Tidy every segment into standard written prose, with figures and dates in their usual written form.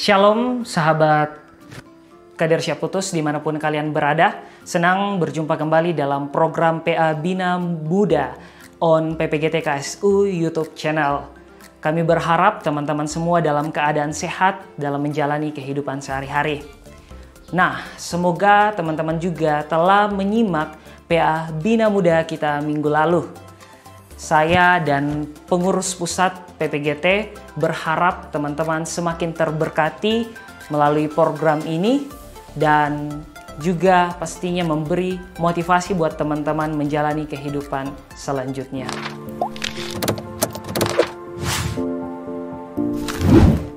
Shalom sahabat Kader Siap Putus dimanapun kalian berada. Senang berjumpa kembali dalam program PA Bina Muda on PPGT KSU YouTube channel. Kami berharap teman-teman semua dalam keadaan sehat dalam menjalani kehidupan sehari-hari. Nah, semoga teman-teman juga telah menyimak PA Bina Muda kita minggu lalu. Saya dan pengurus pusat PPGT berharap teman-teman semakin terberkati melalui program ini dan juga pastinya memberi motivasi buat teman-teman menjalani kehidupan selanjutnya.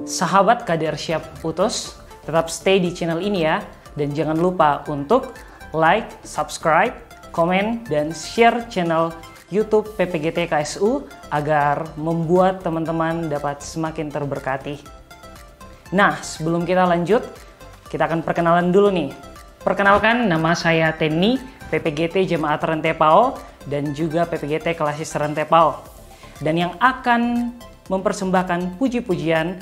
Sahabat Kader Siap Putus, tetap stay di channel ini ya, dan jangan lupa untuk like, subscribe, komen, dan share channel YouTube PPGT KSU agar membuat teman-teman dapat semakin terberkati. Nah, sebelum kita lanjut, kita akan perkenalan dulu nih. Perkenalkan, nama saya Tenny, PPGT Jemaat Rentepao dan juga PPGT Klasis Rentepao. Dan yang akan mempersembahkan puji-pujian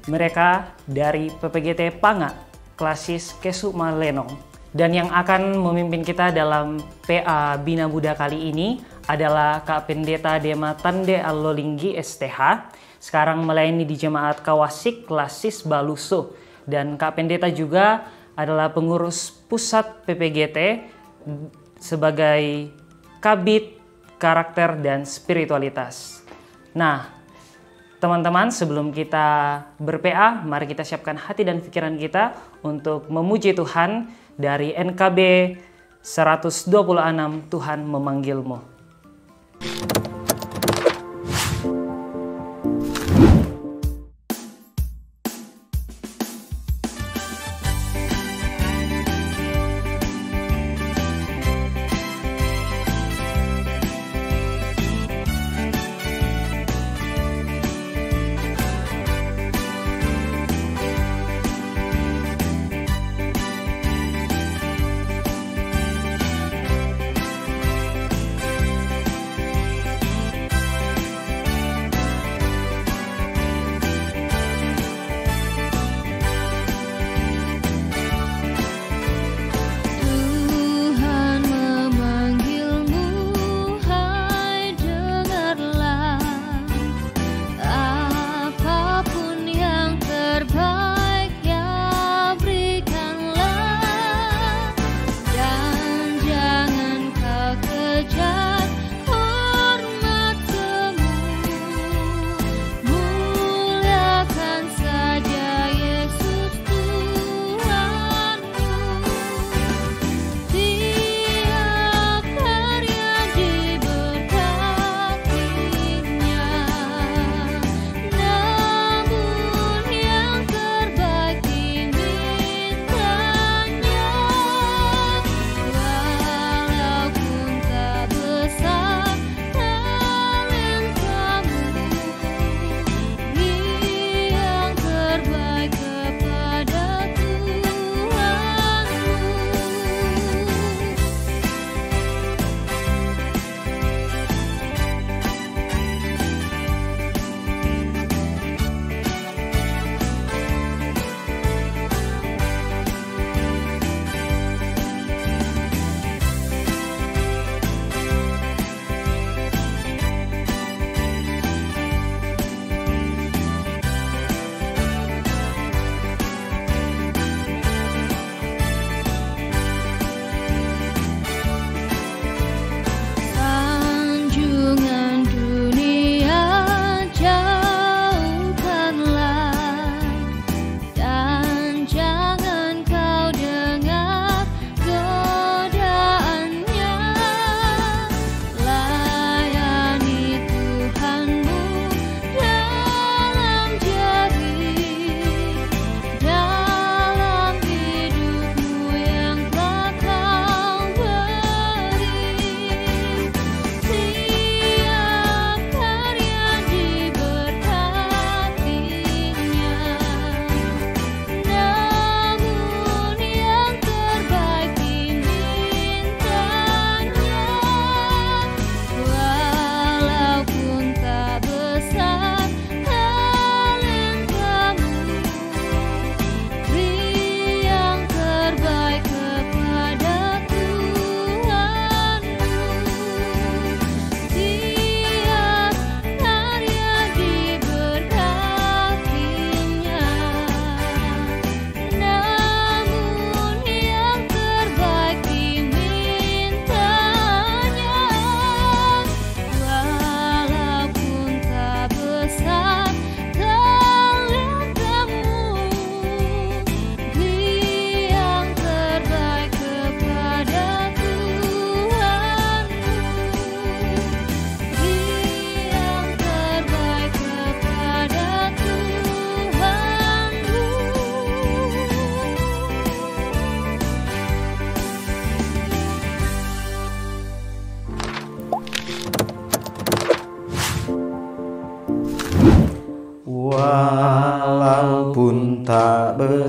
mereka dari PPGT Panga, Klasis Kesu Malenong. Dan yang akan memimpin kita dalam PA Bina Muda kali ini adalah Kak Pendeta Dema Tande Allolinggi STH, sekarang melayani di Jemaat Kawasik Klasis Baluso. Dan Kak Pendeta juga adalah pengurus pusat PPGT sebagai Kabid Karakter dan Spiritualitas. Nah, teman-teman, sebelum kita ber-PA, mari kita siapkan hati dan pikiran kita untuk memuji Tuhan dari NKB 126, Tuhan Memanggilmu.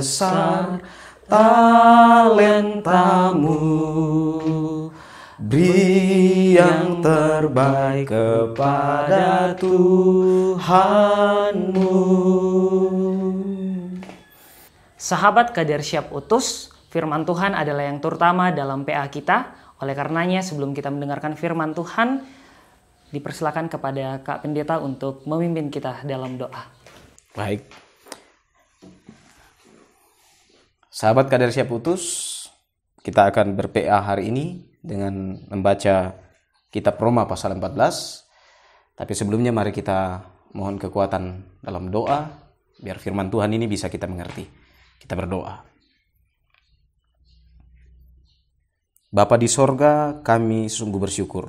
besar talentamu. Beri yang terbaik kepada Tuhanmu. Sahabat Kader Siap Utus, firman Tuhan adalah yang terutama dalam PA kita. Oleh karenanya sebelum kita mendengarkan firman Tuhan, dipersilakan kepada Kak Pendeta untuk memimpin kita dalam doa. Baik. Sahabat Kader Siap Utus, kita akan ber-PA hari ini dengan membaca kitab Roma pasal 14. Tapi sebelumnya mari kita mohon kekuatan dalam doa, biar firman Tuhan ini bisa kita mengerti. Kita berdoa. Bapa di sorga, kami sungguh bersyukur.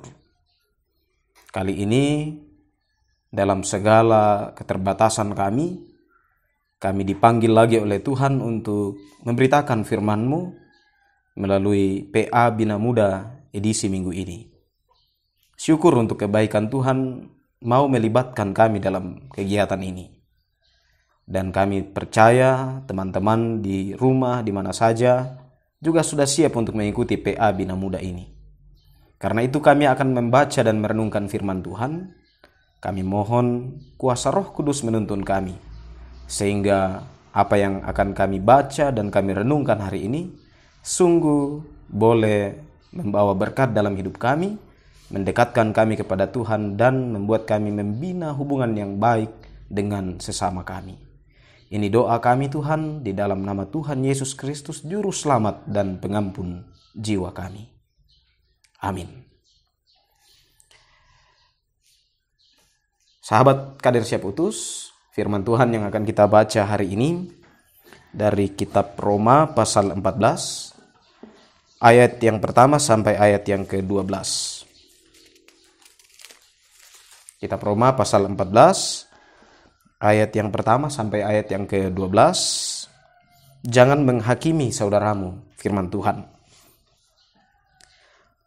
Kali ini, dalam segala keterbatasan kami dipanggil lagi oleh Tuhan untuk memberitakan firman-Mu melalui PA Bina Muda edisi minggu ini. Syukur untuk kebaikan Tuhan mau melibatkan kami dalam kegiatan ini. Dan kami percaya teman-teman di rumah, di mana saja, juga sudah siap untuk mengikuti PA Bina Muda ini. Karena itu kami akan membaca dan merenungkan firman Tuhan. Kami mohon kuasa Roh Kudus menuntun kami, sehingga apa yang akan kami baca dan kami renungkan hari ini sungguh boleh membawa berkat dalam hidup kami, mendekatkan kami kepada Tuhan, dan membuat kami membina hubungan yang baik dengan sesama kami. Ini doa kami Tuhan, di dalam nama Tuhan Yesus Kristus, Juru Selamat dan Pengampun jiwa kami. Amin. Sahabat Kader Siap Utus, firman Tuhan yang akan kita baca hari ini dari kitab Roma pasal 14, ayat yang pertama sampai ayat yang ke-12. Kitab Roma pasal 14, ayat yang pertama sampai ayat yang ke-12. Jangan menghakimi saudaramu, firman Tuhan.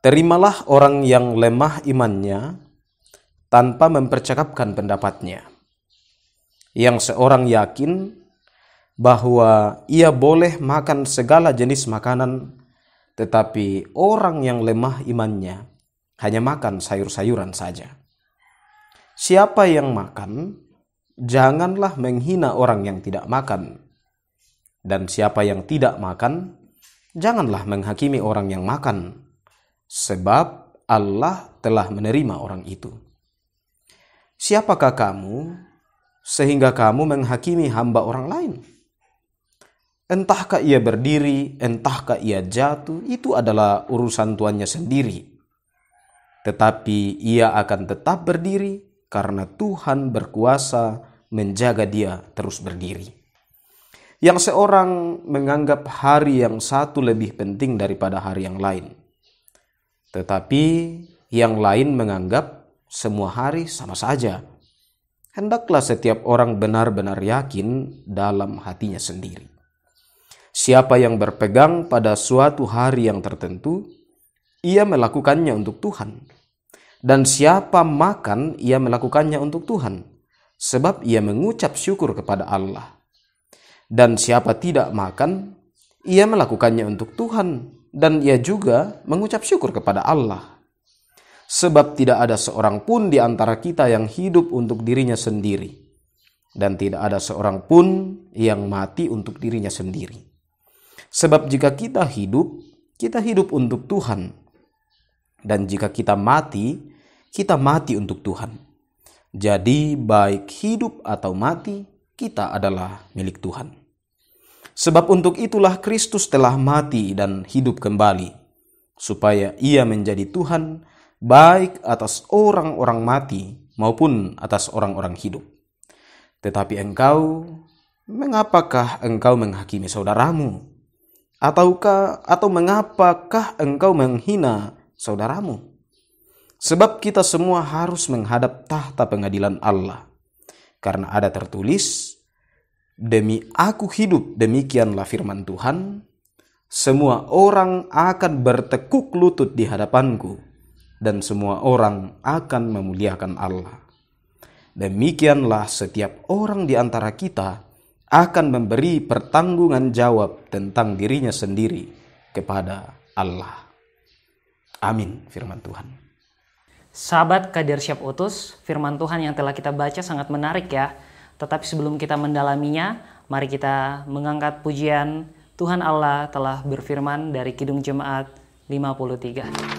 Terimalah orang yang lemah imannya tanpa mempercakapkan pendapatnya. Yang seorang yakin bahwa ia boleh makan segala jenis makanan, tetapi orang yang lemah imannya hanya makan sayur-sayuran saja. Siapa yang makan, janganlah menghina orang yang tidak makan. Dan siapa yang tidak makan, janganlah menghakimi orang yang makan, sebab Allah telah menerima orang itu. Siapakah kamu sehingga kamu menghakimi hamba orang lain? Entahkah ia berdiri, entahkah ia jatuh, itu adalah urusan tuannya sendiri. Tetapi ia akan tetap berdiri karena Tuhan berkuasa menjaga dia terus berdiri. Yang seorang menganggap hari yang satu lebih penting daripada hari yang lain. Tetapi yang lain menganggap semua hari sama saja. Hendaklah setiap orang benar-benar yakin dalam hatinya sendiri. Siapa yang berpegang pada suatu hari yang tertentu, ia melakukannya untuk Tuhan. Dan siapa makan, ia melakukannya untuk Tuhan, sebab ia mengucap syukur kepada Allah. Dan siapa tidak makan, ia melakukannya untuk Tuhan, dan ia juga mengucap syukur kepada Allah. Sebab tidak ada seorang pun di antara kita yang hidup untuk dirinya sendiri, dan tidak ada seorang pun yang mati untuk dirinya sendiri. Sebab jika kita hidup untuk Tuhan. Dan jika kita mati untuk Tuhan. Jadi baik hidup atau mati, kita adalah milik Tuhan. Sebab untuk itulah Kristus telah mati dan hidup kembali, supaya ia menjadi Tuhan baik atas orang-orang mati maupun atas orang-orang hidup. Tetapi engkau, mengapakah engkau menghakimi saudaramu? Atau mengapakah engkau menghina saudaramu? Sebab kita semua harus menghadap tahta pengadilan Allah. Karena ada tertulis, demi aku hidup, demikianlah firman Tuhan, semua orang akan bertekuk lutut di hadapanku, dan semua orang akan memuliakan Allah. Demikianlah setiap orang di antara kita akan memberi pertanggungan jawab tentang dirinya sendiri kepada Allah. Amin, firman Tuhan. Sahabat Kader Siap Utus, firman Tuhan yang telah kita baca sangat menarik ya. Tetapi sebelum kita mendalaminya, mari kita mengangkat pujian Tuhan Allah telah berfirman dari Kidung Jemaat 53.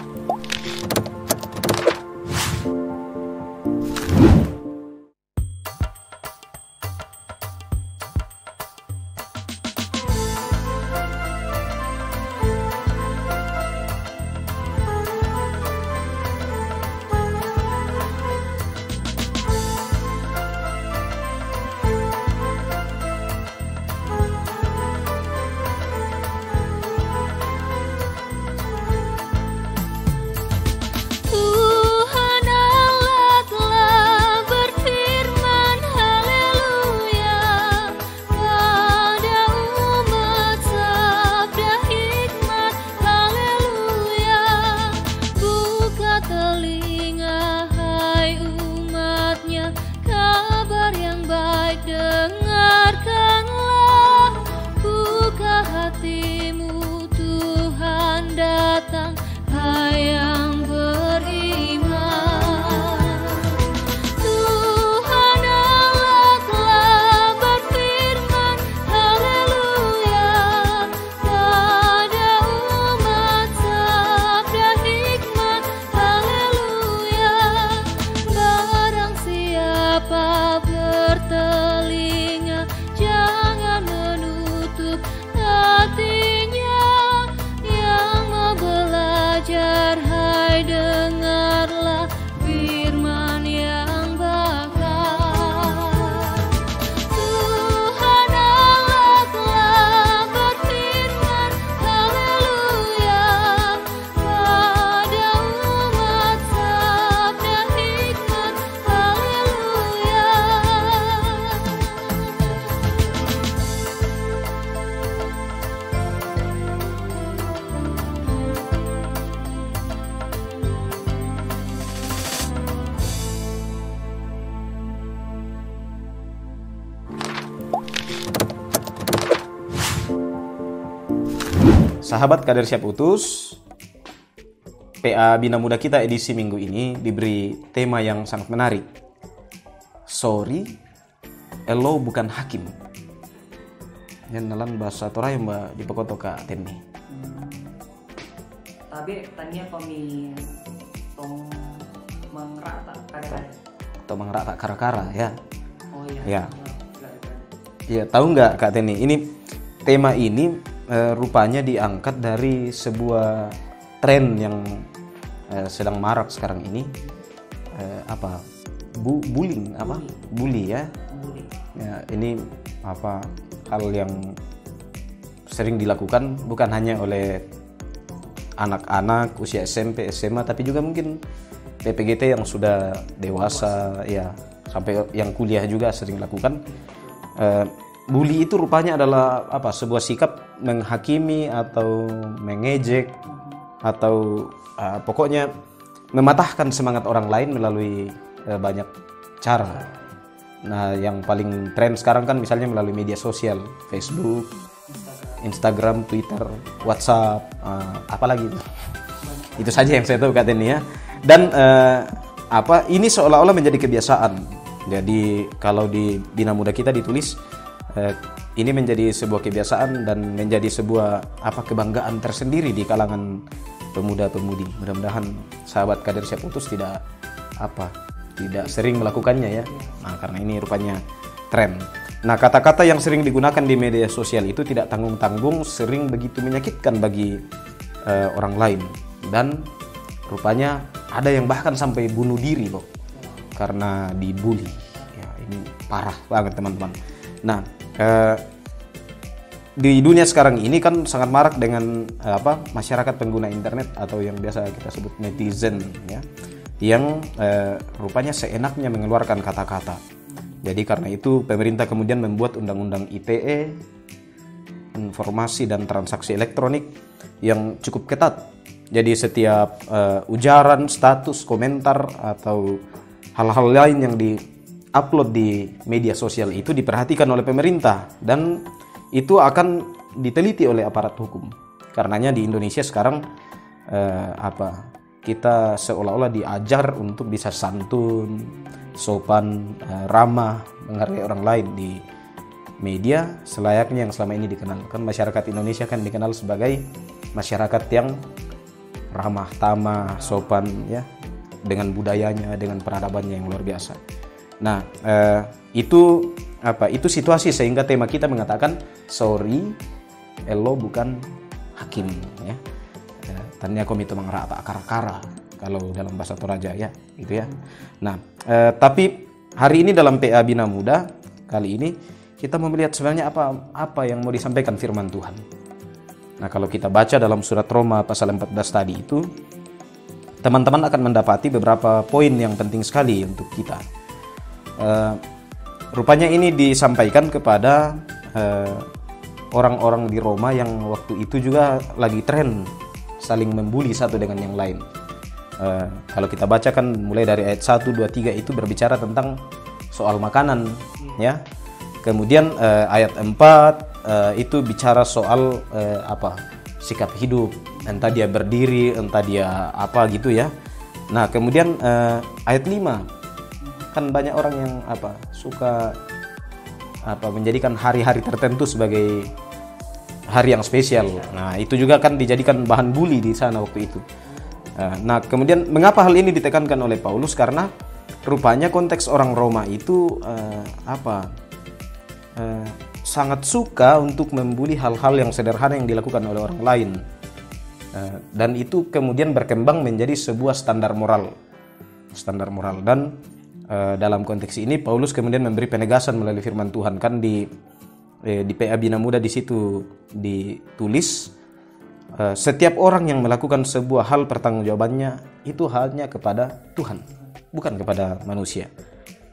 Sahabat Kader Siap Utus, PA Bina Muda kita edisi minggu ini diberi tema yang sangat menarik. Sorry, elo bukan hakim. Yang nalan bahasa Torah yang di Pekoto Kak Temi. Tapi tanya kami tong mengrata kare-kare. Atau mengrata kara-kara ya. Oh iya. Ya. Ya, tahu nggak Kak Teni? Ini tema ini rupanya diangkat dari sebuah tren yang sedang marak sekarang ini, bullying bully ya. Ya, ini hal yang sering dilakukan bukan hanya oleh anak-anak usia SMP, SMA, tapi juga mungkin PPGT yang sudah dewasa ya, sampai yang kuliah juga sering lakukan. Bully itu rupanya adalah sebuah sikap menghakimi atau mengejek atau pokoknya mematahkan semangat orang lain melalui banyak cara. Nah, yang paling tren sekarang kan misalnya melalui media sosial, Facebook, Instagram, Twitter, WhatsApp, apalagi itu. Itu saja yang saya tahu Kak Teni ya. Dan ini seolah-olah menjadi kebiasaan. Jadi kalau di Bina Muda kita ditulis ini menjadi sebuah kebiasaan dan menjadi sebuah kebanggaan tersendiri di kalangan pemuda-pemudi. Mudah-mudahan sahabat Kader Siap Utus tidak sering melakukannya ya. Nah, karena ini rupanya tren. Nah, kata-kata yang sering digunakan di media sosial itu tidak tanggung-tanggung sering begitu menyakitkan bagi orang lain, dan rupanya ada yang bahkan sampai bunuh diri loh karena dibully. Ya, ini parah banget teman-teman. Nah, di dunia sekarang ini kan sangat marak dengan masyarakat pengguna internet atau yang biasa kita sebut netizen ya, yang rupanya seenaknya mengeluarkan kata-kata. Jadi karena itu pemerintah kemudian membuat undang-undang ITE, informasi dan transaksi elektronik, yang cukup ketat. Jadi setiap ujaran, status, komentar atau hal-hal lain yang upload di media sosial itu diperhatikan oleh pemerintah dan itu akan diteliti oleh aparat hukum. Karenanya di Indonesia sekarang kita seolah-olah diajar untuk bisa santun, sopan, ramah, menghargai orang lain di media selayaknya yang selama ini dikenal. Kan masyarakat Indonesia kan dikenal sebagai masyarakat yang ramah tamah, sopan ya, dengan budayanya, dengan peradabannya yang luar biasa. Nah, itu situasi sehingga tema kita mengatakan sorry, elo bukan hakim ya. Tanya komite mengerata akar-akara kalau dalam bahasa Toraja ya, gitu ya. Nah, tapi hari ini dalam PA Bina Muda kali ini kita mau melihat sebenarnya apa yang mau disampaikan firman Tuhan. Nah, kalau kita baca dalam surat Roma pasal 14 tadi itu, teman-teman akan mendapati beberapa poin yang penting sekali untuk kita. Rupanya ini disampaikan kepada orang-orang di Roma yang waktu itu juga lagi tren saling membuli satu dengan yang lain. Kalau kita baca kan mulai dari ayat 1, 2, 3 itu berbicara tentang soal makanan ya. Kemudian ayat 4 itu bicara soal sikap hidup, entah dia berdiri, entah dia apa gitu ya. Nah, kemudian ayat 5 kan banyak orang yang suka menjadikan hari-hari tertentu sebagai hari yang spesial. Nah, itu juga kan dijadikan bahan bully di sana waktu itu. Nah, kemudian mengapa hal ini ditekankan oleh Paulus? Karena rupanya konteks orang Roma itu sangat suka untuk membuli hal-hal yang sederhana yang dilakukan oleh orang lain, dan itu kemudian berkembang menjadi sebuah standar moral. Dan dalam konteks ini Paulus kemudian memberi penegasan melalui firman Tuhan. Kan di PA Bina Muda di situ ditulis setiap orang yang melakukan sebuah hal pertanggungjawabannya itu hanya kepada Tuhan, bukan kepada manusia.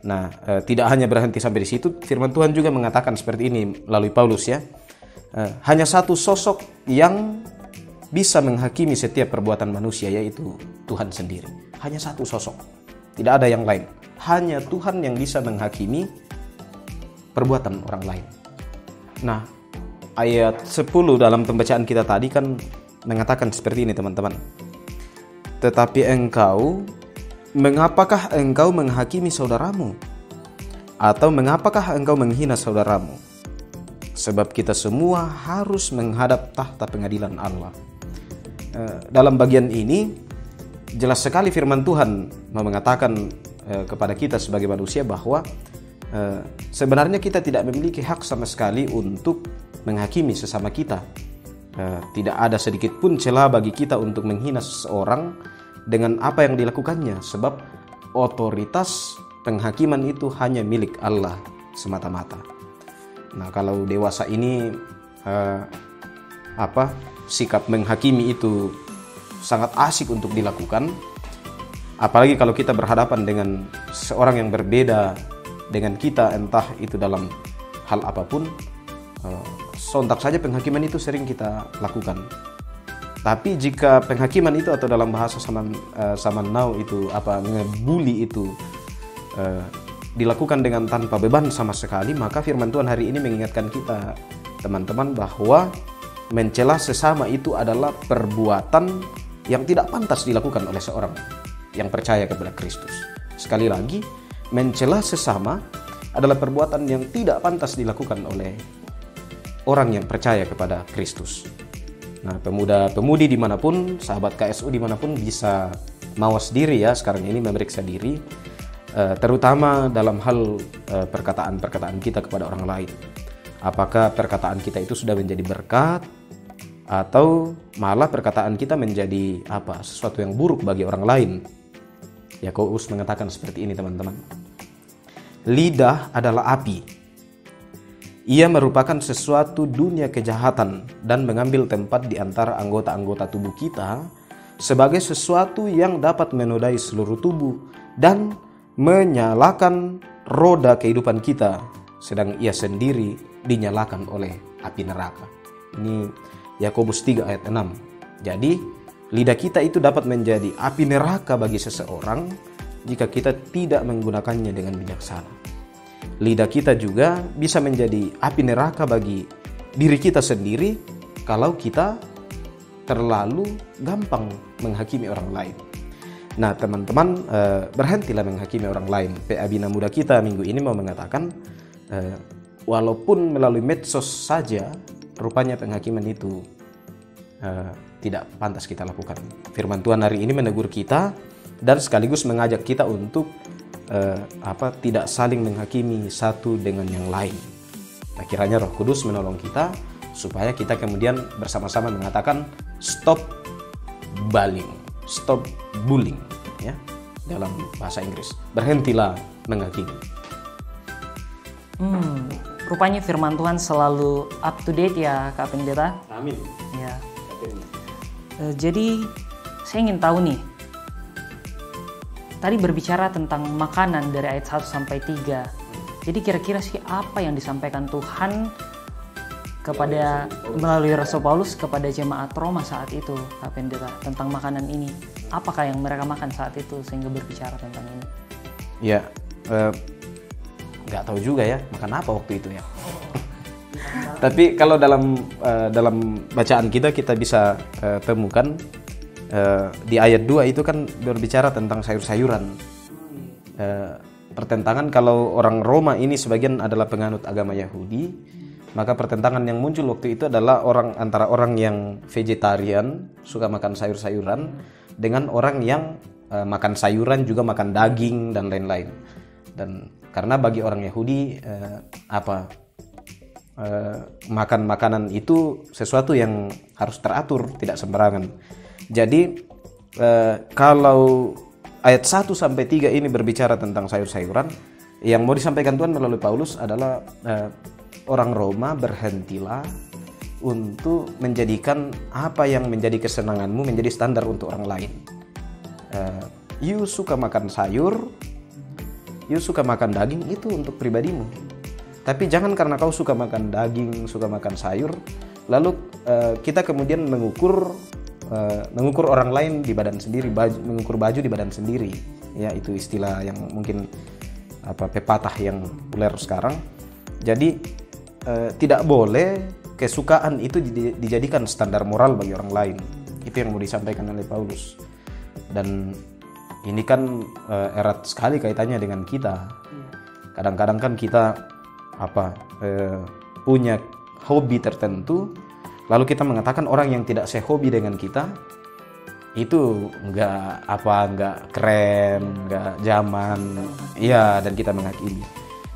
Nah, tidak hanya berhenti sampai di situ, firman Tuhan juga mengatakan seperti ini melalui Paulus ya. Hanya satu sosok yang bisa menghakimi setiap perbuatan manusia, yaitu Tuhan sendiri. Hanya satu sosok, tidak ada yang lain. Hanya Tuhan yang bisa menghakimi perbuatan orang lain. Nah, ayat 10 dalam pembacaan kita tadi kan mengatakan seperti ini teman-teman. Tetapi mengapakah engkau menghakimi saudaramu? Atau mengapakah engkau menghina saudaramu? Sebab kita semua harus menghadap tahta pengadilan Allah. Dalam bagian ini jelas sekali firman Tuhan mengatakan kepada kita sebagai manusia bahwa sebenarnya kita tidak memiliki hak sama sekali untuk menghakimi sesama kita. Tidak ada sedikit pun celah bagi kita untuk menghina seseorang dengan apa yang dilakukannya, sebab otoritas penghakiman itu hanya milik Allah semata-mata. Nah, kalau dewasa ini sikap menghakimi itu sangat asik untuk dilakukan, apalagi kalau kita berhadapan dengan seorang yang berbeda dengan kita, entah itu dalam hal apapun, sontak saja penghakiman itu sering kita lakukan. Tapi jika penghakiman itu atau dalam bahasa zaman now itu ngebully itu dilakukan dengan tanpa beban sama sekali, maka firman Tuhan hari ini mengingatkan kita teman-teman bahwa mencela sesama itu adalah perbuatan yang tidak pantas dilakukan oleh seorang yang percaya kepada Kristus. Sekali lagi, mencela sesama adalah perbuatan yang tidak pantas dilakukan oleh orang yang percaya kepada Kristus. Nah, pemuda-pemudi dimanapun, sahabat KSU dimanapun bisa mawas diri ya sekarang ini, memeriksa diri, terutama dalam hal perkataan-perkataan kita kepada orang lain. Apakah perkataan kita itu sudah menjadi berkat, atau malah perkataan kita menjadi sesuatu yang buruk bagi orang lain? Yakobus mengatakan seperti ini teman-teman. Lidah adalah api. Ia merupakan sesuatu dunia kejahatan dan mengambil tempat di antara anggota-anggota tubuh kita sebagai sesuatu yang dapat menodai seluruh tubuh dan menyalakan roda kehidupan kita, sedang ia sendiri dinyalakan oleh api neraka. Ini Yakobus 3 ayat 6. Jadi lidah kita itu dapat menjadi api neraka bagi seseorang jika kita tidak menggunakannya dengan bijaksana. Lidah kita juga bisa menjadi api neraka bagi diri kita sendiri kalau kita terlalu gampang menghakimi orang lain. Nah teman-teman, berhentilah menghakimi orang lain. PA Bina Muda kita minggu ini mau mengatakan, walaupun melalui medsos saja, rupanya penghakiman itu tidak pantas kita lakukan. Firman Tuhan hari ini menegur kita dan sekaligus mengajak kita untuk tidak saling menghakimi satu dengan yang lain. Nah, kiranya Roh Kudus menolong kita supaya kita kemudian bersama-sama mengatakan stop bullying, ya, dalam bahasa Inggris. Berhentilah menghakimi. Rupanya firman Tuhan selalu up to date ya Kak Pendeta. Amin. Ya. Jadi saya ingin tahu nih, tadi berbicara tentang makanan dari ayat 1 sampai 3. Jadi kira-kira sih apa yang disampaikan Tuhan kepada melalui Rasul Paulus kepada jemaat Roma saat itu, Kak Pendeta, tentang makanan ini? Apakah yang mereka makan saat itu sehingga berbicara tentang ini? Ya, nggak tahu juga ya makan apa waktu itu ya. Tapi kalau dalam bacaan kita bisa temukan di ayat 2 itu kan berbicara tentang sayur-sayuran. Pertentangan kalau orang Roma ini sebagian adalah penganut agama Yahudi, maka pertentangan yang muncul waktu itu adalah antara orang yang vegetarian, suka makan sayur-sayuran, dengan orang yang makan sayuran juga makan daging dan lain-lain. Dan karena bagi orang Yahudi makan makanan itu sesuatu yang harus teratur, tidak sembarangan. Jadi kalau ayat 1 sampai 3 ini berbicara tentang sayur-sayuran, yang mau disampaikan Tuhan melalui Paulus adalah orang Roma, berhentilah untuk menjadikan apa yang menjadi kesenanganmu menjadi standar untuk orang lain. You suka makan sayur, you suka makan daging, itu untuk pribadimu. Tapi jangan karena kau suka makan daging, suka makan sayur, lalu kita kemudian mengukur orang lain di badan sendiri, mengukur baju di badan sendiri. Ya, itu istilah yang mungkin pepatah yang populer sekarang. Jadi tidak boleh kesukaan itu dijadikan standar moral bagi orang lain. Itu yang mau disampaikan oleh Paulus. Dan ini kan erat sekali kaitannya dengan kita. Kadang-kadang kan kita punya hobi tertentu, lalu kita mengatakan orang yang tidak sehobi dengan kita itu nggak keren, nggak zaman, iya, dan kita menghakimi,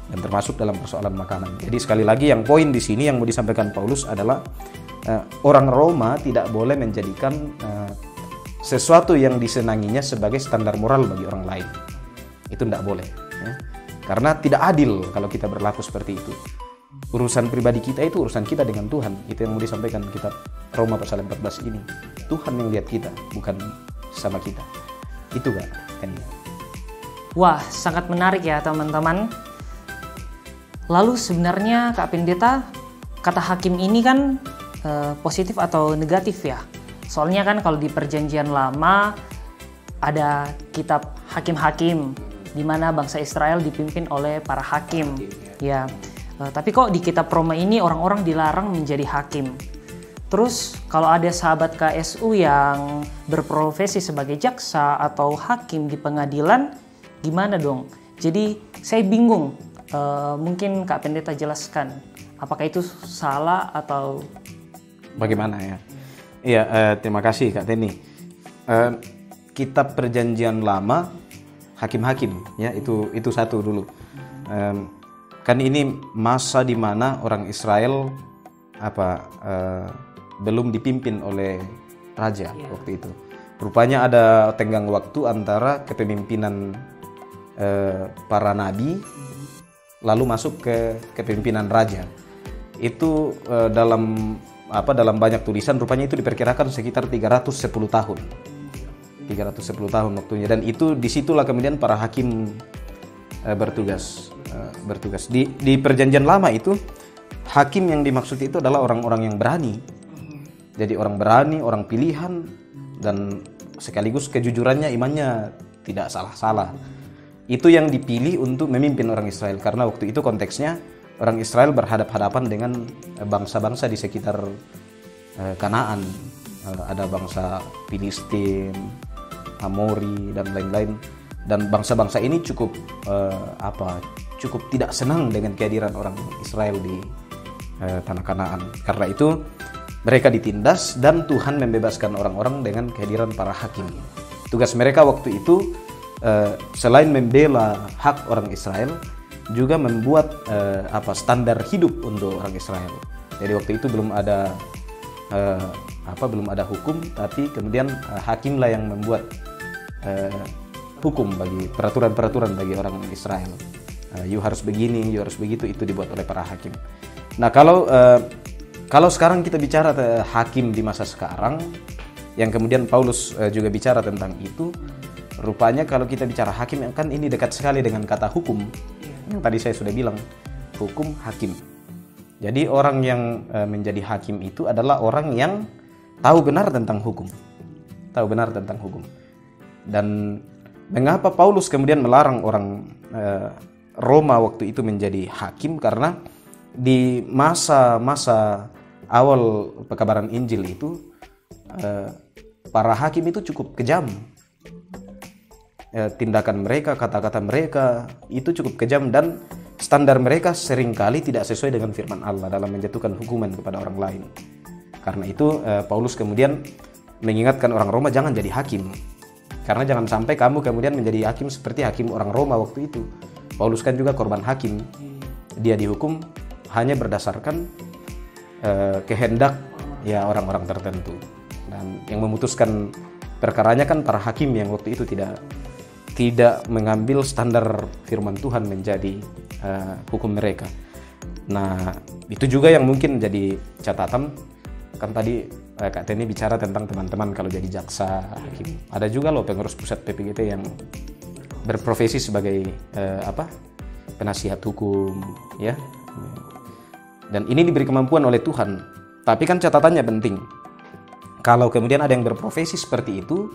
dan termasuk dalam persoalan makanan. Jadi sekali lagi yang poin di sini yang mau disampaikan Paulus adalah orang Roma tidak boleh menjadikan sesuatu yang disenanginya sebagai standar moral bagi orang lain. Itu tidak boleh, ya. Karena tidak adil kalau kita berlaku seperti itu. Urusan pribadi kita itu urusan kita dengan Tuhan. Itu yang mau disampaikan kitab Roma pasal 14 ini. Tuhan yang lihat kita, bukan sama kita. Itu Kak. Wah, sangat menarik ya teman-teman. Lalu sebenarnya Kak Pendeta, kata hakim ini kan positif atau negatif ya? Soalnya kan kalau di Perjanjian Lama ada kitab hakim-hakim, di mana bangsa Israel dipimpin oleh para hakim. Ya, tapi kok di kitab Roma ini orang-orang dilarang menjadi hakim. Terus kalau ada sahabat KSU yang berprofesi sebagai jaksa atau hakim di pengadilan, gimana dong? Jadi saya bingung. Mungkin Kak Pendeta jelaskan, apakah itu salah atau bagaimana ya? Iya, terima kasih Kak Teni. Kitab Perjanjian Lama, hakim-hakim, ya, itu satu dulu. Kan ini masa di mana orang Israel belum dipimpin oleh raja waktu itu. Rupanya ada tenggang waktu antara kepemimpinan para nabi lalu masuk ke kepemimpinan raja. Itu dalam banyak tulisan rupanya itu diperkirakan sekitar 310 tahun. 310 tahun waktunya, dan itu disitulah kemudian para hakim bertugas. Di Perjanjian Lama itu hakim yang dimaksud itu adalah orang-orang yang berani. Jadi orang berani, orang pilihan, dan sekaligus kejujurannya, imannya tidak salah-salah. itu yang dipilih untuk memimpin orang Israel, karena waktu itu konteksnya orang Israel berhadapan dengan bangsa-bangsa di sekitar Kanaan. Ada bangsa Filistin, Amori dan lain-lain, dan bangsa-bangsa ini cukup tidak senang dengan kehadiran orang Israel di tanah Kanaan. Karena itu mereka ditindas dan Tuhan membebaskan orang-orang dengan kehadiran para hakim. Tugas mereka waktu itu selain membela hak orang Israel, juga membuat standar hidup untuk orang Israel. Jadi waktu itu belum ada hukum, tapi kemudian hakimlah yang membuat hukum bagi peraturan-peraturan bagi orang Israel. You harus begini, you harus begitu, itu dibuat oleh para hakim. Nah, kalau sekarang kita bicara hakim di masa sekarang, yang kemudian Paulus juga bicara tentang itu, rupanya kalau kita bicara hakim, kan ini dekat sekali dengan kata hukum. Yang tadi saya sudah bilang, hukum hakim. Jadi orang yang menjadi hakim itu adalah orang yang tahu benar tentang hukum. Tahu benar tentang hukum. Dan mengapa Paulus kemudian melarang orang Roma waktu itu menjadi hakim? Karena di masa-masa awal pekabaran Injil itu para hakim itu cukup kejam. Tindakan mereka, kata-kata mereka itu cukup kejam, dan standar mereka seringkali tidak sesuai dengan firman Allah dalam menjatuhkan hukuman kepada orang lain. Karena itu Paulus kemudian mengingatkan orang Roma jangan jadi hakim. Karena jangan sampai kamu kemudian menjadi hakim seperti hakim orang Roma waktu itu. Paulus kan juga korban hakim. Dia dihukum hanya berdasarkan kehendak ya orang-orang tertentu. Dan yang memutuskan perkaranya kan para hakim yang waktu itu tidak mengambil standar firman Tuhan menjadi hukum mereka. Nah, itu juga yang mungkin jadi catatan. Kan tadi Kak Teni bicara tentang teman-teman kalau jadi jaksa, hakim. Ada juga loh pengurus pusat PPGT yang berprofesi sebagai penasihat hukum, ya. Dan ini diberi kemampuan oleh Tuhan. Tapi kan catatannya penting. Kalau kemudian ada yang berprofesi seperti itu,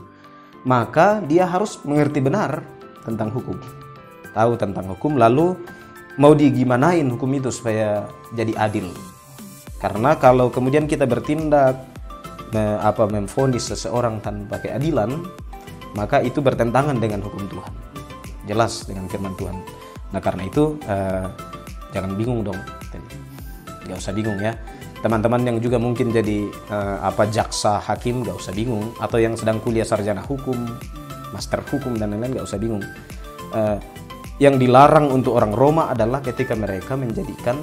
maka dia harus mengerti benar tentang hukum. Tahu tentang hukum, lalu mau digimanain hukum itu supaya jadi adil. Karena kalau kemudian kita bertindak memvonis seseorang tanpa keadilan, maka itu bertentangan dengan hukum Tuhan. Jelas dengan firman Tuhan. Nah, karena itu jangan bingung dong. Gak usah bingung ya. Teman-teman yang juga mungkin jadi jaksa, hakim, gak usah bingung. Atau yang sedang kuliah sarjana hukum, master hukum dan lain-lain, gak usah bingung. Yang dilarang untuk orang Roma adalah ketika mereka menjadikan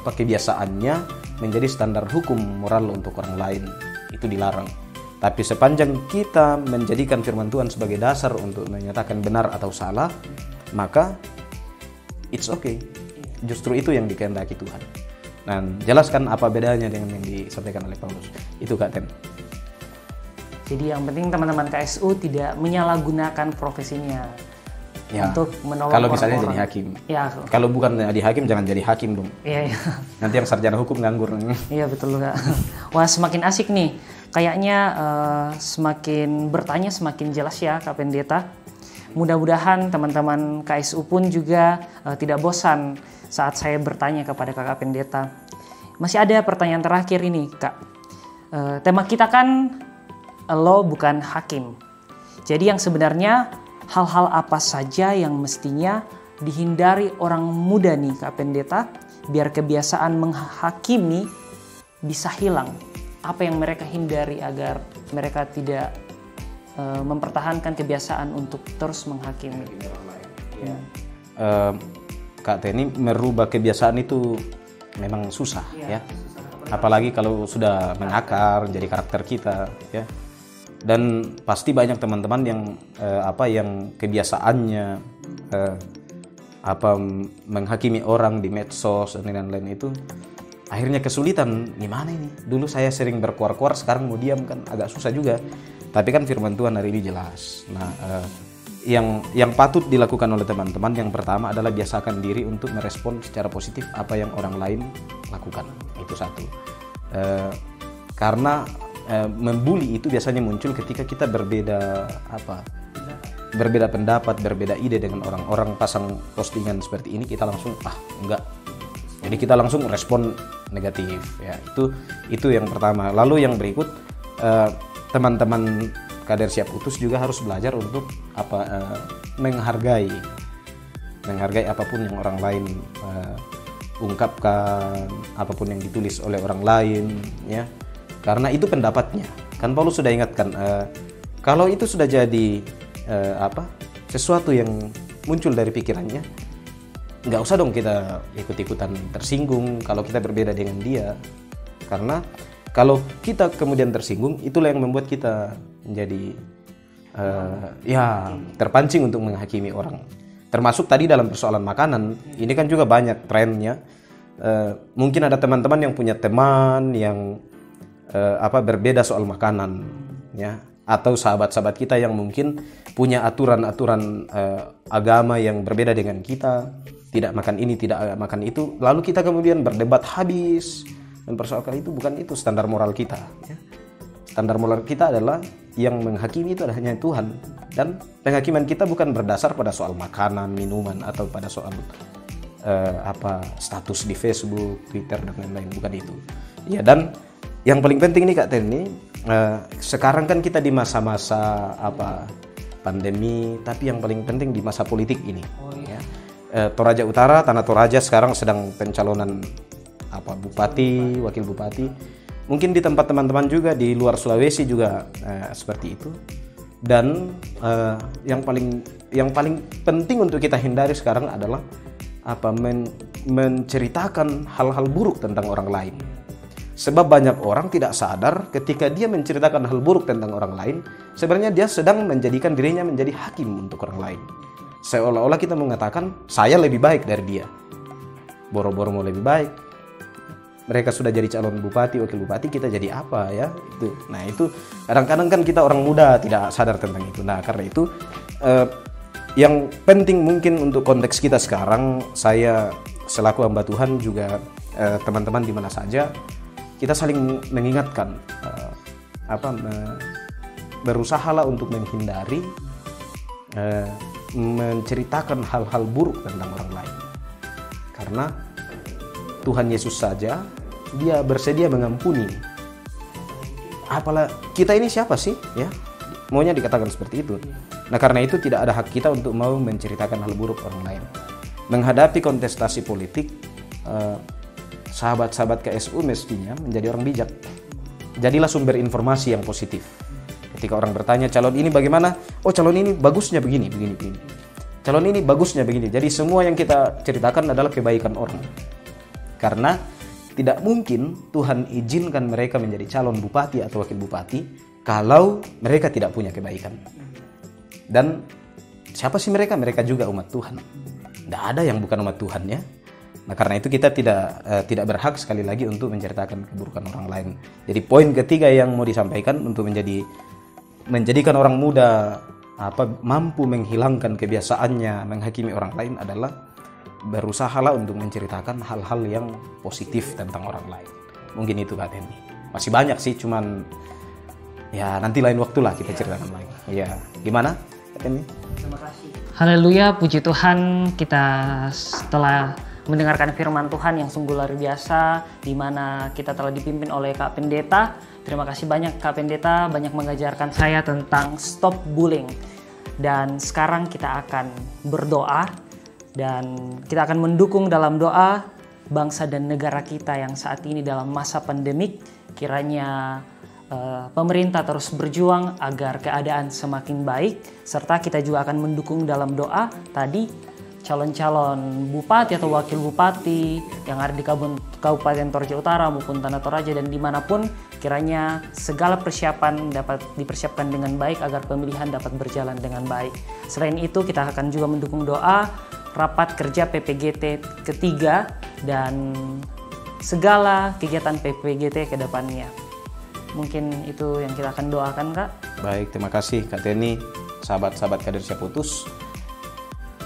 kebiasaannya menjadi standar hukum moral untuk orang lain. Itu dilarang. Tapi sepanjang kita menjadikan firman Tuhan sebagai dasar untuk menyatakan benar atau salah, maka it's okay. Justru itu yang dikehendaki Tuhan. Nah, jelaskan apa bedanya dengan yang disampaikan oleh Paulus. Itu Kak Ten. Jadi yang penting teman-teman KSU tidak menyalahgunakan profesinya ya, untuk menolong kalau misalnya orang-orang. Jadi hakim. Ya. Kalau bukan jadi hakim, jangan jadi hakim dong. Iya. Nanti yang sarjana hukum nganggur. Iya betul Kak. Wah, semakin asik nih. Kayaknya semakin bertanya semakin jelas ya Kak Pendeta. Mudah-mudahan teman-teman KSU pun juga tidak bosan saat saya bertanya kepada Kakak Pendeta. Masih ada pertanyaan terakhir ini Kak. Tema kita kan lo bukan hakim. Jadi yang sebenarnya hal-hal apa saja yang mestinya dihindari orang muda nih Kak Pendeta, biar kebiasaan menghakimi bisa hilang. Apa yang mereka hindari agar mereka tidak mempertahankan kebiasaan untuk terus menghakimi. Kak Teni, merubah kebiasaan itu memang susah ya. Apalagi kalau sudah mengakar jadi karakter kita ya. Dan pasti banyak teman-teman yang yang kebiasaannya menghakimi orang di medsos dan lain-lain itu akhirnya kesulitan. Gimana ini? Dulu saya sering berkuar-kuar, sekarang mau diam kan agak susah juga. Tapi kan firman Tuhan hari ini jelas. Nah, yang patut dilakukan oleh teman-teman yang pertama adalah biasakan diri untuk merespon secara positif apa yang orang lain lakukan. Itu satu. Karena membuli itu biasanya muncul ketika kita berbeda berbeda pendapat, berbeda ide dengan orang-orang pasang postingan seperti ini, kita langsung enggak. Jadi kita langsung respon negatif ya. Itu yang pertama. Lalu yang berikut, teman-teman kader siap utus juga harus belajar untuk menghargai apapun yang orang lain ungkapkan, apapun yang ditulis oleh orang lain ya. Karena itu pendapatnya. Kan Paulus sudah ingatkan, kalau itu sudah jadi sesuatu yang muncul dari pikirannya, nggak usah dong kita ikut-ikutan tersinggung kalau kita berbeda dengan dia. Karena kalau kita kemudian tersinggung, itulah yang membuat kita menjadi terpancing untuk menghakimi orang. Termasuk tadi dalam persoalan makanan, ini kan juga banyak trennya. Mungkin ada teman-teman yang punya teman yang berbeda soal makanan, ya, atau sahabat-sahabat kita yang mungkin punya aturan-aturan agama yang berbeda dengan kita, tidak makan ini, tidak makan itu, lalu kita kemudian berdebat habis mempersoalkan itu. Bukan itu standar moral kita, ya. Standar moral kita adalah yang menghakimi itu hanya Tuhan, dan penghakiman kita bukan berdasar pada soal makanan, minuman, atau pada soal status di Facebook, Twitter, dan lain-lain. Bukan itu, ya. Dan yang paling penting nih Kak Teni, sekarang kan kita di masa-masa pandemi, tapi yang paling penting di masa politik ini. Ya. Toraja Utara, Tanah Toraja sekarang sedang pencalonan bupati, wakil bupati. Mungkin di tempat teman-teman juga di luar Sulawesi juga seperti itu. Dan yang paling penting untuk kita hindari sekarang adalah menceritakan hal-hal buruk tentang orang lain. Sebab banyak orang tidak sadar ketika dia menceritakan hal buruk tentang orang lain, sebenarnya dia sedang menjadikan dirinya menjadi hakim untuk orang lain. Seolah-olah kita mengatakan, saya lebih baik dari dia. Boro-boro mau lebih baik. Mereka sudah jadi calon bupati, wakil bupati, kita jadi apa ya? Nah itu kadang-kadang kan kita orang muda tidak sadar tentang itu. Nah karena itu yang penting mungkin untuk konteks kita sekarang, saya selaku hamba Tuhan juga teman-teman di mana saja, kita saling mengingatkan, berusahalah untuk menghindari menceritakan hal-hal buruk tentang orang lain. Karena Tuhan Yesus saja, dia bersedia mengampuni. Apalah kita ini siapa sih, ya? Maunya dikatakan seperti itu. Nah karena itu tidak ada hak kita untuk mau menceritakan hal buruk orang lain. Menghadapi kontestasi politik, sahabat-sahabat KSU mestinya menjadi orang bijak. Jadilah sumber informasi yang positif. Ketika orang bertanya, calon ini bagaimana? Oh, calon ini bagusnya begini. Calon ini bagusnya begini. Jadi semua yang kita ceritakan adalah kebaikan orang. Karena tidak mungkin Tuhan izinkan mereka menjadi calon bupati atau wakil bupati kalau mereka tidak punya kebaikan. Dan siapa sih mereka? Mereka juga umat Tuhan. Tidak ada yang bukan umat Tuhan, ya. Nah karena itu kita tidak berhak sekali lagi untuk menceritakan keburukan orang lain. Jadi poin ketiga yang mau disampaikan untuk menjadikan orang muda mampu menghilangkan kebiasaannya menghakimi orang lain adalah berusahalah untuk menceritakan hal-hal yang positif tentang orang lain. Mungkin itu Kak Teni. Masih banyak sih, cuman ya nanti lain waktu lah kita ceritakan lagi. Ya, gimana Kak Teni? Terima kasih. Haleluya, puji Tuhan, kita setelah mendengarkan firman Tuhan yang sungguh luar biasa, di mana kita telah dipimpin oleh Kak Pendeta. Terima kasih banyak Kak Pendeta, banyak mengajarkan saya tentang stop bullying. Dan sekarang kita akan berdoa, dan kita akan mendukung dalam doa bangsa dan negara kita yang saat ini dalam masa pandemik. Kiranya pemerintah terus berjuang agar keadaan semakin baik, serta kita juga akan mendukung dalam doa tadi calon-calon bupati atau wakil bupati yang ada di Kabupaten Toraja Utara maupun Tanah Toraja dan dimanapun, kiranya segala persiapan dapat dipersiapkan dengan baik agar pemilihan dapat berjalan dengan baik. Selain itu kita akan juga mendukung doa rapat kerja PPGT ketiga dan segala kegiatan PPGT ke depannya. Mungkin itu yang kita akan doakan, Kak. Baik, terima kasih Kak Teni, sahabat-sahabat kader siap utus.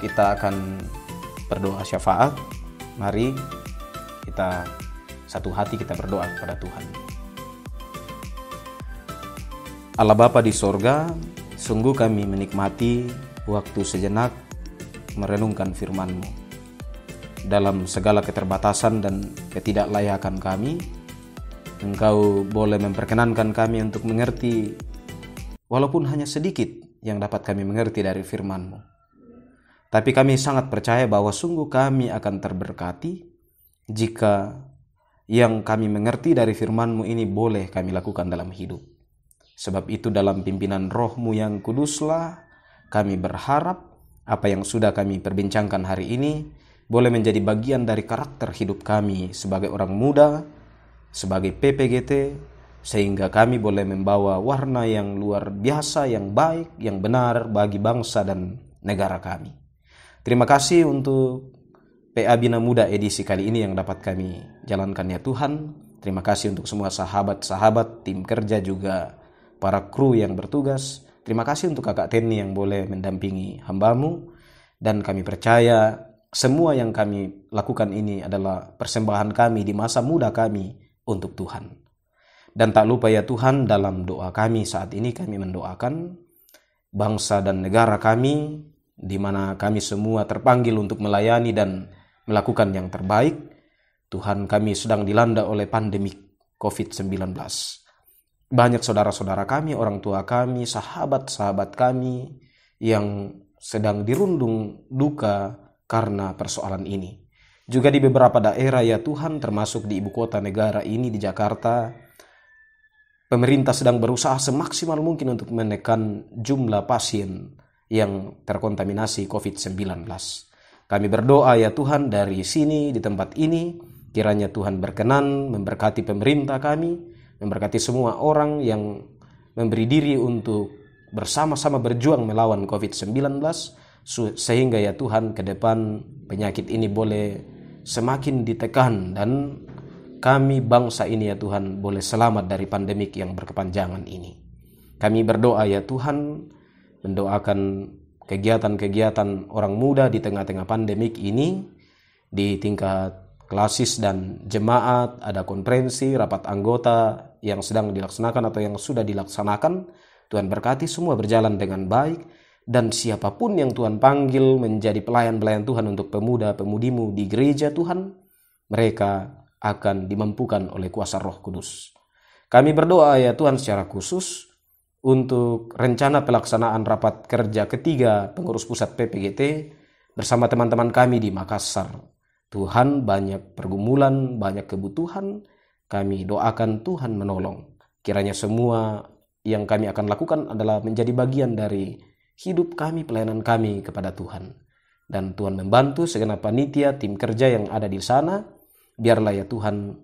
Kita akan berdoa syafaat. Mari kita satu hati kita berdoa kepada Tuhan. Allah Bapa di sorga, sungguh kami menikmati waktu sejenak merenungkan firman-Mu. Dalam segala keterbatasan dan ketidaklayakan kami, Engkau boleh memperkenankan kami untuk mengerti walaupun hanya sedikit yang dapat kami mengerti dari firman-Mu. Tapi kami sangat percaya bahwa sungguh kami akan terberkati jika yang kami mengerti dari firman-Mu ini boleh kami lakukan dalam hidup. Sebab itu dalam pimpinan Roh-Mu yang kuduslah kami berharap apa yang sudah kami perbincangkan hari ini boleh menjadi bagian dari karakter hidup kami sebagai orang muda, sebagai PPGT, sehingga kami boleh membawa warna yang luar biasa, yang baik, yang benar bagi bangsa dan negara kami. Terima kasih untuk PA Bina Muda edisi kali ini yang dapat kami jalankan ya Tuhan. Terima kasih untuk semua sahabat-sahabat, tim kerja juga para kru yang bertugas. Terima kasih untuk Kakak Teni yang boleh mendampingi hamba-Mu. Dan kami percaya semua yang kami lakukan ini adalah persembahan kami di masa muda kami untuk Tuhan. Dan tak lupa ya Tuhan, dalam doa kami saat ini kami mendoakan bangsa dan negara kami, di mana kami semua terpanggil untuk melayani dan melakukan yang terbaik. Tuhan, kami sedang dilanda oleh pandemik COVID-19. Banyak saudara-saudara kami, orang tua kami, sahabat-sahabat kami yang sedang dirundung duka karena persoalan ini. Juga di beberapa daerah ya Tuhan, termasuk di ibu kota negara ini di Jakarta, pemerintah sedang berusaha semaksimal mungkin untuk menekan jumlah pasien yang terkontaminasi COVID-19. Kami berdoa ya Tuhan, dari sini di tempat ini kiranya Tuhan berkenan memberkati pemerintah kami, memberkati semua orang yang memberi diri untuk bersama-sama berjuang melawan COVID-19, sehingga ya Tuhan ke depan penyakit ini boleh semakin ditekan dan kami bangsa ini ya Tuhan boleh selamat dari pandemik yang berkepanjangan ini. Kami berdoa ya Tuhan, mendoakan kegiatan-kegiatan orang muda di tengah-tengah pandemik ini, di tingkat klasis dan jemaat, ada konferensi, rapat anggota yang sedang dilaksanakan atau yang sudah dilaksanakan. Tuhan berkati semua berjalan dengan baik. Dan siapapun yang Tuhan panggil menjadi pelayan-pelayan Tuhan untuk pemuda-pemudimu di gereja Tuhan, mereka akan dimampukan oleh kuasa Roh Kudus. Kami berdoa ya Tuhan secara khusus untuk rencana pelaksanaan rapat kerja ketiga pengurus pusat PPGT bersama teman-teman kami di Makassar. Tuhan, banyak pergumulan, banyak kebutuhan, kami doakan Tuhan menolong. Kiranya semua yang kami akan lakukan adalah menjadi bagian dari hidup kami, pelayanan kami kepada Tuhan. Dan Tuhan membantu segenap panitia, tim kerja yang ada di sana. Biarlah ya Tuhan,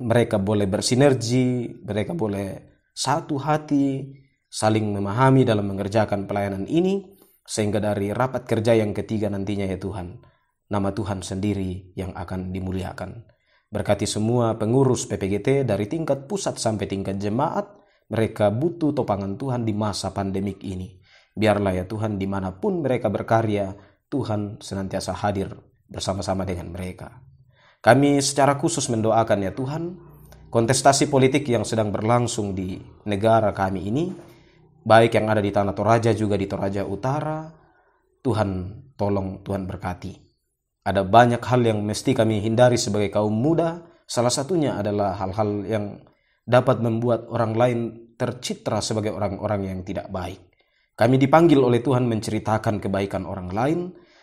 mereka boleh bersinergi, mereka boleh satu hati, saling memahami dalam mengerjakan pelayanan ini, sehingga dari rapat kerja yang ketiga nantinya ya Tuhan, nama Tuhan sendiri yang akan dimuliakan. Berkati semua pengurus PPGT dari tingkat pusat sampai tingkat jemaat, mereka butuh topangan Tuhan di masa pandemik ini. Biarlah ya Tuhan, dimanapun mereka berkarya, Tuhan senantiasa hadir bersama-sama dengan mereka. Kami secara khusus mendoakan ya Tuhan, kontestasi politik yang sedang berlangsung di negara kami ini, baik yang ada di Tanah Toraja juga di Toraja Utara, Tuhan tolong, Tuhan berkati. Ada banyak hal yang mesti kami hindari sebagai kaum muda, salah satunya adalah hal-hal yang dapat membuat orang lain tercitra sebagai orang-orang yang tidak baik. Kami dipanggil oleh Tuhan menceritakan kebaikan orang lain,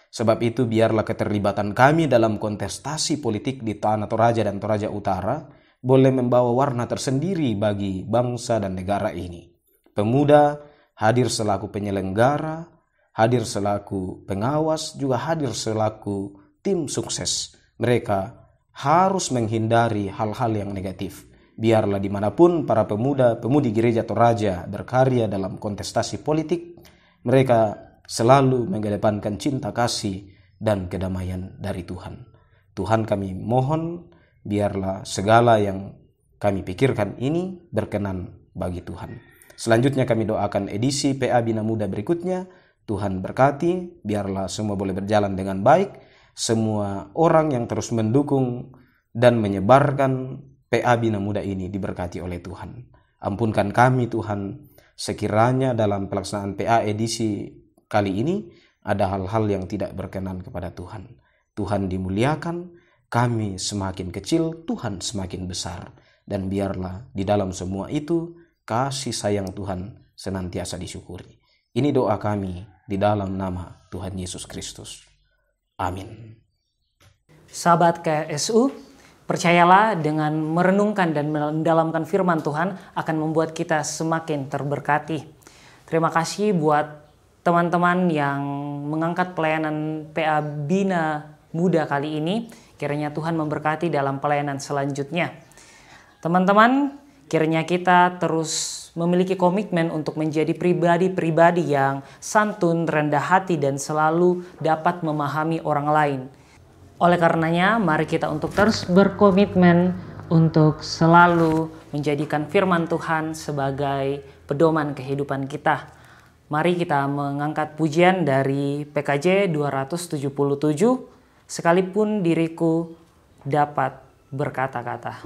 sebab itu biarlah keterlibatan kami dalam kontestasi politik di Tanah Toraja dan Toraja Utara boleh membawa warna tersendiri bagi bangsa dan negara ini. Pemuda hadir selaku penyelenggara, hadir selaku pengawas, juga hadir selaku tim sukses. Mereka harus menghindari hal-hal yang negatif. Biarlah dimanapun para pemuda-pemudi gereja Toraja berkarya dalam kontestasi politik, mereka selalu mengedepankan cinta kasih dan kedamaian dari Tuhan. Tuhan, kami mohon, biarlah segala yang kami pikirkan ini berkenan bagi Tuhan. Selanjutnya kami doakan edisi PA Bina Muda berikutnya. Tuhan berkati, biarlah semua boleh berjalan dengan baik. Semua orang yang terus mendukung dan menyebarkan PA Bina Muda ini diberkati oleh Tuhan. Ampunkan kami Tuhan, sekiranya dalam pelaksanaan PA edisi kali ini ada hal-hal yang tidak berkenan kepada Tuhan. Tuhan dimuliakan, kami semakin kecil, Tuhan semakin besar. Dan biarlah di dalam semua itu kasih sayang Tuhan senantiasa disyukuri. Ini doa kami di dalam nama Tuhan Yesus Kristus. Amin. Sahabat KSU, percayalah dengan merenungkan dan mendalamkan firman Tuhan akan membuat kita semakin terberkati. Terima kasih buat teman-teman yang mengangkat pelayanan PA Bina Muda kali ini. Kiranya Tuhan memberkati dalam pelayanan selanjutnya. Teman-teman, kiranya kita terus memiliki komitmen untuk menjadi pribadi-pribadi yang santun, rendah hati, dan selalu dapat memahami orang lain. Oleh karenanya, mari kita untuk terus berkomitmen untuk selalu menjadikan firman Tuhan sebagai pedoman kehidupan kita. Mari kita mengangkat pujian dari PKJ 277, sekalipun diriku dapat berkata-kata.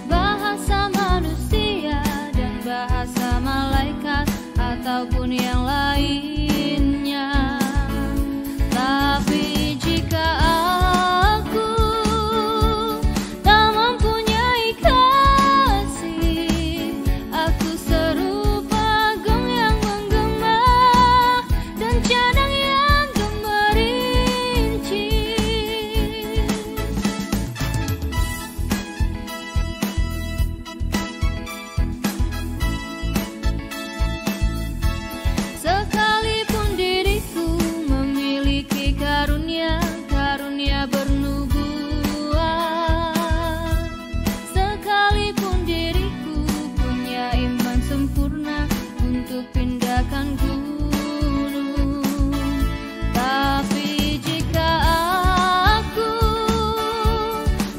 Bahasa manusia dan bahasa malaikat ataupun yang lainnya. Tapi jika aku tak mempunyai kasih, aku serupa gong yang menggema dan cadang yang gemerincing. Sekalipun diriku memiliki karunia bernubuat, sekalipun diriku punya iman sempurna untuk pindahkan gunung, tapi jika aku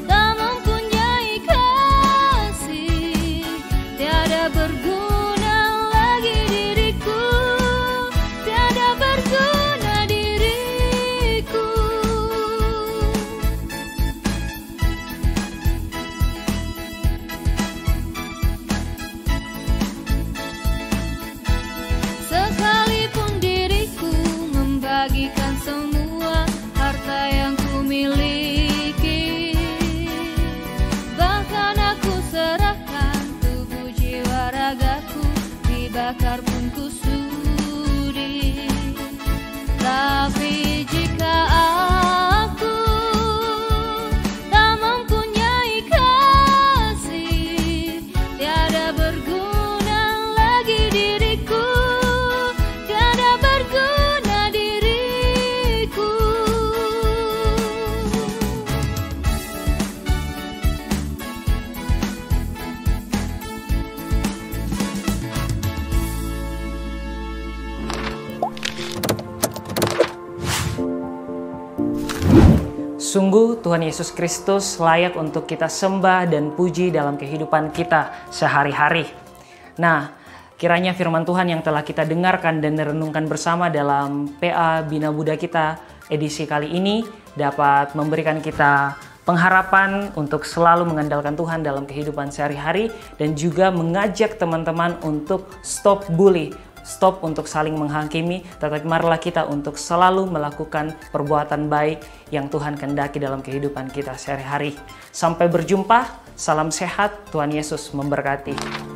tak mempunyai kasih, tiada berguna lagi diriku, tiada berguna diriku. Sekalipun diriku membagikan semua harta yang kumiliki, bahkan aku serahkan tubuh jiwa ragaku, dibakar pun kusudi. Tapi jika aku tak mempunyai kasih, tiada berguna lagi diriku, tiada berguna diriku. Sungguh Tuhan Yesus Kristus layak untuk kita sembah dan puji dalam kehidupan kita sehari-hari. Nah, kiranya firman Tuhan yang telah kita dengarkan dan renungkan bersama dalam PA Bina Muda kita edisi kali ini dapat memberikan kita pengharapan untuk selalu mengandalkan Tuhan dalam kehidupan sehari-hari dan juga mengajak teman-teman untuk stop bully, stop untuk saling menghakimi, tetapi marilah kita untuk selalu melakukan perbuatan baik yang Tuhan kehendaki dalam kehidupan kita sehari-hari. Sampai berjumpa, salam sehat, Tuhan Yesus memberkati.